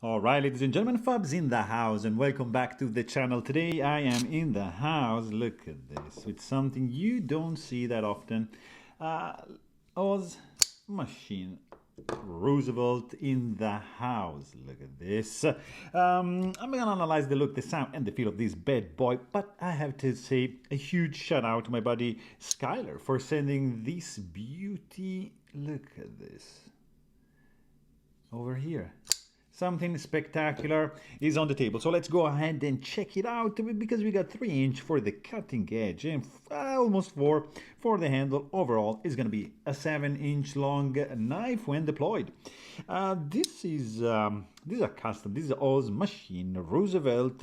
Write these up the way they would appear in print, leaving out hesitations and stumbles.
Alright, ladies and gentlemen, Fab's in the house, and welcome back to the channel. Today I am in the house, look at this, with something you don't see that often. Uh, Oz Machine Roosevelt in the house, look at this. I'm gonna analyze the look, the sound, and the feel of this bad boy, but I have to say a huge shout out to my buddy Skyler for sending this beauty. Look at this over here. Something spectacular is on the table. So let's go ahead and check it out because we got 3" for the cutting edge and almost 4 for the handle. Overall, it's going to be a 7" long knife when deployed. This is a custom. This is Oz Machine Roosevelt.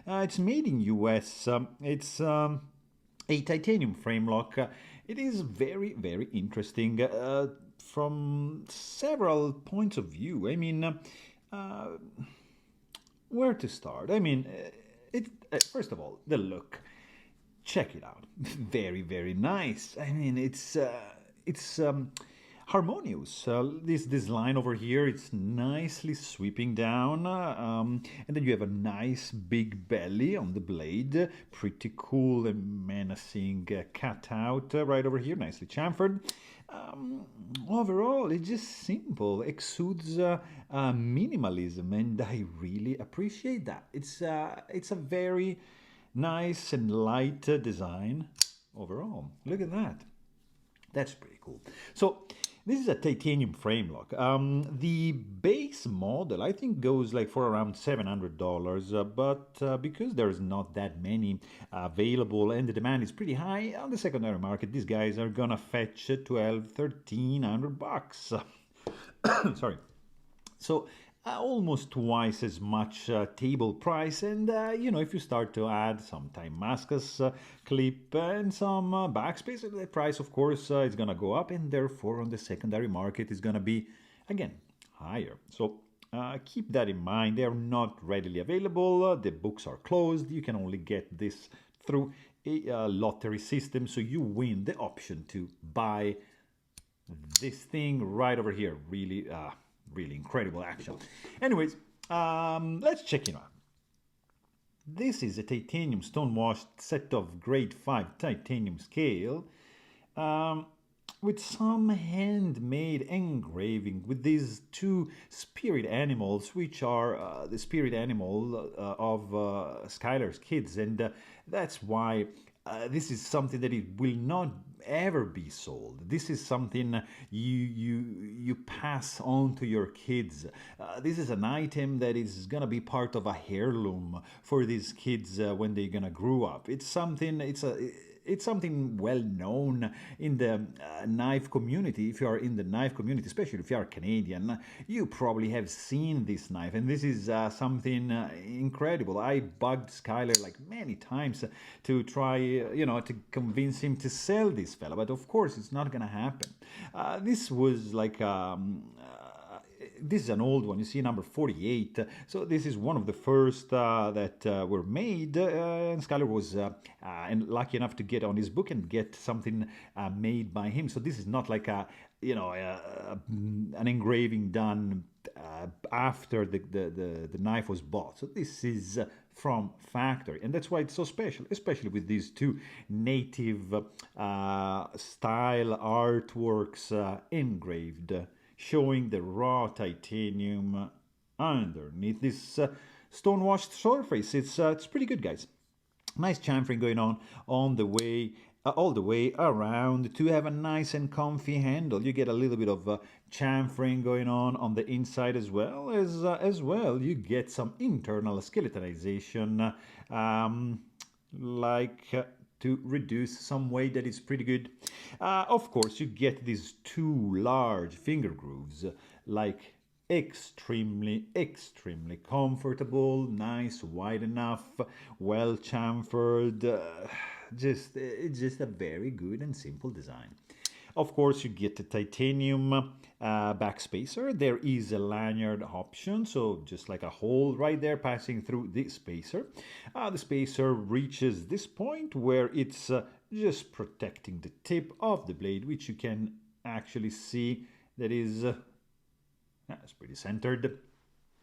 It's made in US. It's a titanium frame lock. It is very, very interesting from several points of view. I mean, where to start? I mean, first of all, the look. Check it out. Very, very nice. I mean, it's harmonious. This line over here, it's nicely sweeping down, and then you have a nice big belly on the blade. Pretty cool and menacing cutout right over here, nicely chamfered. Overall, it's just simple, exudes minimalism, and I really appreciate that. It's a very nice and light design overall. Look at that. That's pretty cool. So this is a titanium frame lock. The base model, I think, goes like for around $700, but because there's not that many available and the demand is pretty high on the secondary market, these guys are gonna fetch 1,200, $1,300. Sorry. So almost twice as much table price, and if you start to add some Damascus clip and some backspace, the price of course is gonna go up, and therefore on the secondary market is gonna be again higher. So keep that in mind. They are not readily available. The books are closed. You can only get this through a lottery system, so you win the option to buy this thing right over here. Really incredible action. Anyways, let's check it out. This is a titanium stone-washed set of grade 5 titanium scale with some handmade engraving with these two spirit animals, which are the spirit animal of Skylar's kids, and that's why this is something that it will not ever be sold. This is something you pass on to your kids. This is an item that is gonna be part of a heirloom for these kids when they're gonna grow up. It's something well known in the knife community. If you are in the knife community, especially if you are Canadian, you probably have seen this knife, and this is something incredible. I bugged Skyler like many times to try, to convince him to sell this fella, but of course it's not gonna happen. This was like this is an old one, you see, number 48. So this is one of the first that were made, and Skyler was and lucky enough to get on his book and get something made by him. So this is not like an engraving done after the knife was bought. So this is from factory, and that's why it's so special, especially with these two native style artworks engraved, showing the raw titanium underneath this stone-washed surface. It's pretty good, guys. Nice chamfering going on the way, all the way around to have a nice and comfy handle. You get a little bit of chamfering going on the inside as well. You get some internal skeletonization, to reduce some weight. That is pretty good. Of course, you get these two large finger grooves, like extremely comfortable, nice, wide enough, well chamfered. It's just a very good and simple design. Of course, you get the titanium backspacer. There is a lanyard option, so just like a hole right there passing through the spacer. The spacer reaches this point where it's just protecting the tip of the blade, which you can actually see that is it's pretty centered.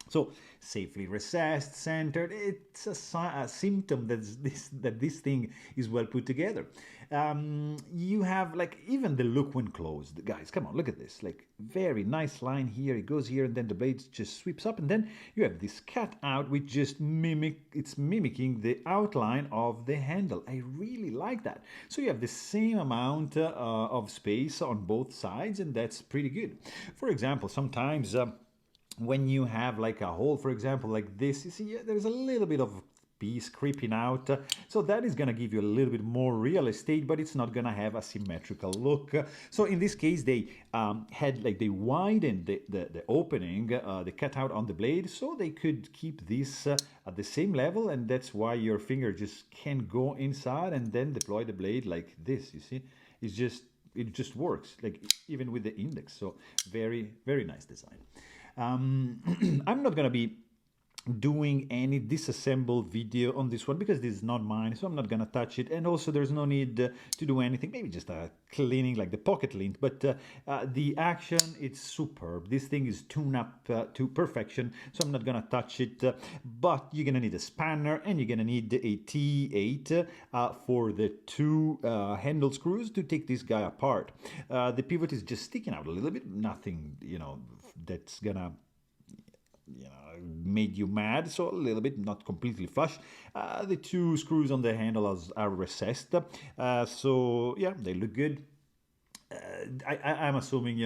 So safely recessed, centered, it's a symptom that this thing is well put together. You have like even the look when closed. Guys, come on, look at this. Like very nice line here. It goes here and then the blade just sweeps up and then you have this cut out which just it's mimicking the outline of the handle. I really like that. So you have the same amount of space on both sides and that's pretty good. For example, sometimes when you have like a hole, for example, like this, you see there's a little bit of piece creeping out, so that is going to give you a little bit more real estate, but it's not going to have a symmetrical look. So in this case they they widened the opening, the cutout on the blade, so they could keep this at the same level, and that's why your finger just can go inside and then deploy the blade like this. You see, it just works, like even with the index. So very, very nice design. I'm not gonna be doing any disassemble video on this one because this is not mine, so I'm not gonna touch it, and also there's no need to do anything, maybe just a cleaning like the pocket lint, but the action, it's superb. This thing is tuned up to perfection, so I'm not gonna touch it, but you're gonna need a spanner and you're gonna need a T8 for the two handle screws to take this guy apart. The pivot is just sticking out a little bit, nothing, that's gonna made you mad, so a little bit, not completely flush. The two screws on the handle are recessed, so yeah, they look good. I'm assuming,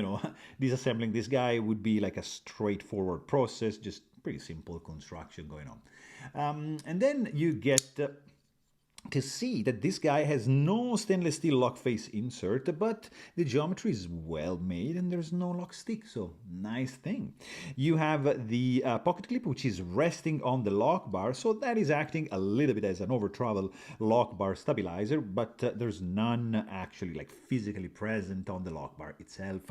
disassembling this guy would be like a straightforward process, just pretty simple construction going on. And then you get to see that this guy has no stainless steel lock face insert, but the geometry is well made and there's no lock stick, so nice thing. You have the pocket clip, which is resting on the lock bar, so that is acting a little bit as an over travel lock bar stabilizer, but there's none actually like physically present on the lock bar itself.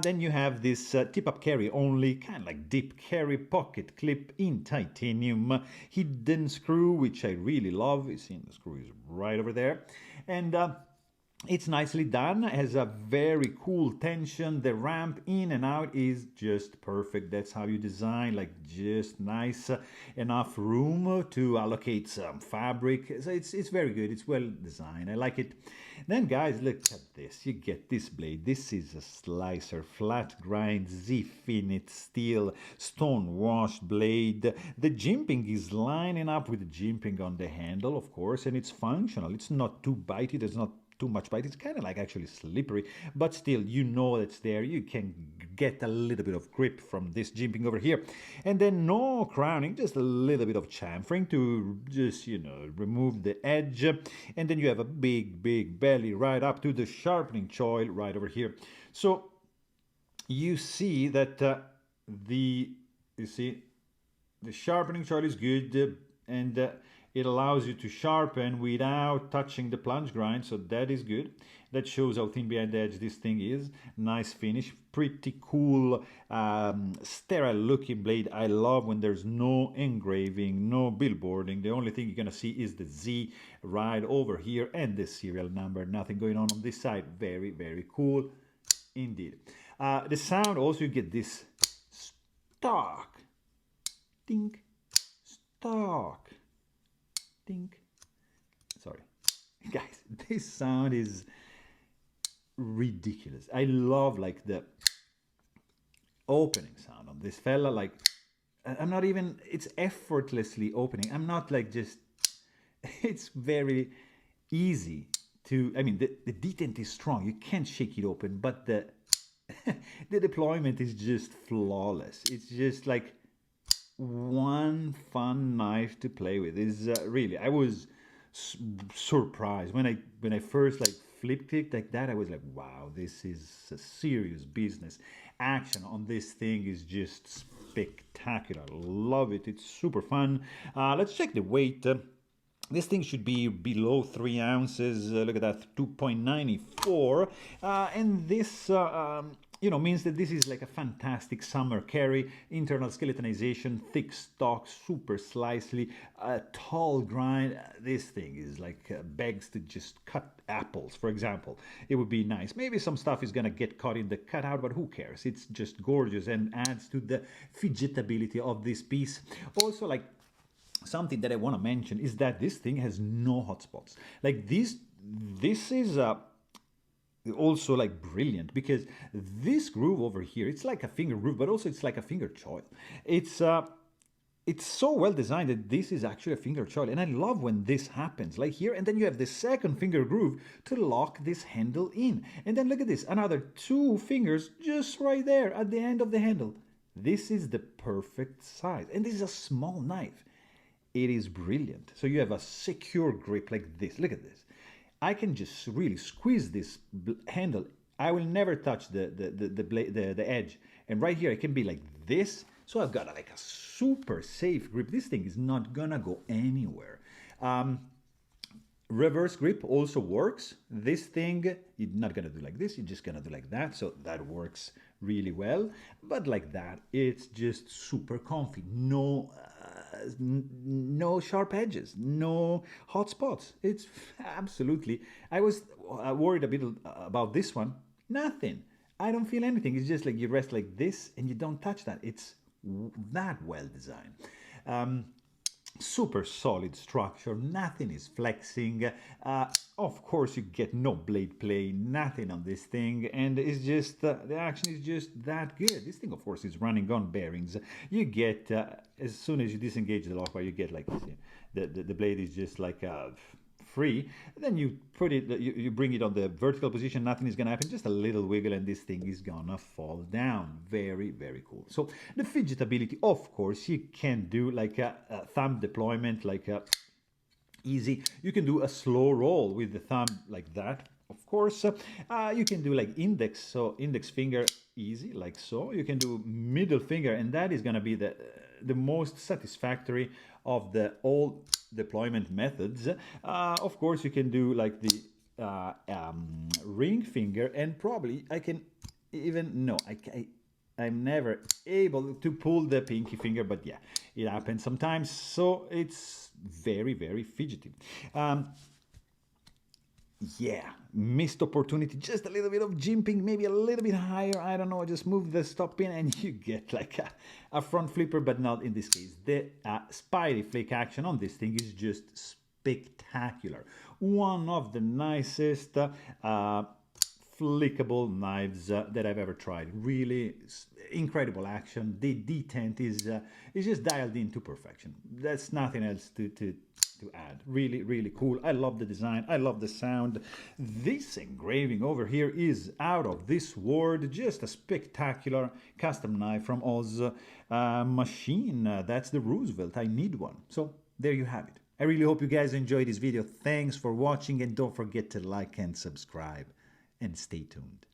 Then you have this tip-up carry only, kind of like dip carry pocket clip in titanium, hidden screw, which I really love. You see, the screw is right over there, and it's nicely done, has a very cool tension. The ramp in and out is just perfect. That's how you design, like just nice enough room to allocate some fabric. So it's very good. It's well designed. I like it. Then guys, look at this. You get this blade. This is a slicer, flat grind, Z-finite steel, stone washed blade. The jimping is lining up with the jimping on the handle, of course, and it's functional. It's not too bitey. There's not too much bite. It's kind of like actually slippery, but still, it's there. You can get a little bit of grip from this jimping over here. And then no crowning, just a little bit of chamfering to just, remove the edge. And then you have a big, big belly right up to the sharpening choil right over here. So you see that the sharpening choil is good, and it allows you to sharpen without touching the plunge grind, so that is good. That shows how thin behind the edge this thing is. Nice finish, pretty cool, sterile looking blade. I love when there's no engraving, no billboarding. The only thing you're gonna see is the Z right over here and the serial number. Nothing going on this side. Very, very cool indeed. The sound also, you get this stock, ding, stock, ding. Sorry, guys, this sound is ridiculous. I love like the opening sound on this fella. Like, I'm not even, it's effortlessly opening. I'm not like just, it's very easy to, I mean, the detent is strong. You can't shake it open, but the the deployment is just flawless. It's just like one fun knife to play with. Is really, I was surprised when I first like flipped it like that. I was like, wow, this is a serious business. Action on this thing is just spectacular. Love it. It's super fun. Let's check the weight. This thing should be below 3 ounces. Look at that, 2.94. And this you know, means that this is like a fantastic summer carry, internal skeletonization, thick stock, super slicely, tall grind. This thing is like begs to just cut apples, for example. It would be nice. Maybe some stuff is gonna get caught in the cutout, but who cares? It's just gorgeous and adds to the fidgetability of this piece. Also, like, something that I want to mention is that this thing has no hotspots. Like this is also like brilliant because this groove over here, it's like a finger groove, but also it's like a finger choil. It's so well designed that this is actually a finger choil, and I love when this happens, like here, and then you have the second finger groove to lock this handle in, and then look at this, another two fingers just right there at the end of the handle. This is the perfect size, and this is a small knife. It is brilliant. So you have a secure grip like this. Look at this. I can just really squeeze this handle. I will never touch the edge. And right here, it can be like this. So I've got like a super safe grip. This thing is not gonna go anywhere. Reverse grip also works. This thing, you're not gonna do like this, you're just gonna do like that. So that works really well. But like that, it's just super comfy. No sharp edges, no hot spots. It's absolutely. I was worried a bit about this one. Nothing. I don't feel anything. It's just like you rest like this and you don't touch that. It's that well designed. Super solid structure, nothing is flexing. Of course, you get no blade play, nothing on this thing, and it's just the action is just that good. This thing, of course, is running on bearings. You get as soon as you disengage the lock bar, you get like this. The blade is just like free. And then you put it, you bring it on the vertical position. Nothing is gonna happen. Just a little wiggle, and this thing is gonna fall down. Very, very cool. So the fidgetability, of course, you can do like a thumb deployment, like easy. You can do a slow roll with the thumb like that. Of course, you can do like index, so index finger easy, like so. You can do middle finger, and that is gonna be the most satisfactory of the all deployment methods. Of course, you can do like the ring finger, and probably I can even no, I'm never able to pull the pinky finger, but yeah, it happens sometimes. So it's very, very fidgety. Yeah, missed opportunity, just a little bit of jimping, maybe a little bit higher, I don't know, just move the stop pin and you get like a front flipper, but not in this case. The spidey flick action on this thing is just spectacular. One of the nicest flickable knives that I've ever tried. Really incredible action. The detent is just dialed in to perfection. There's nothing else to add. Really, really cool. I love the design. I love the sound. This engraving over here is out of this world. Just a spectacular custom knife from Oz Machine. That's the Roosevelt. I need one. So there you have it. I really hope you guys enjoyed this video. Thanks for watching, and don't forget to like and subscribe. And stay tuned.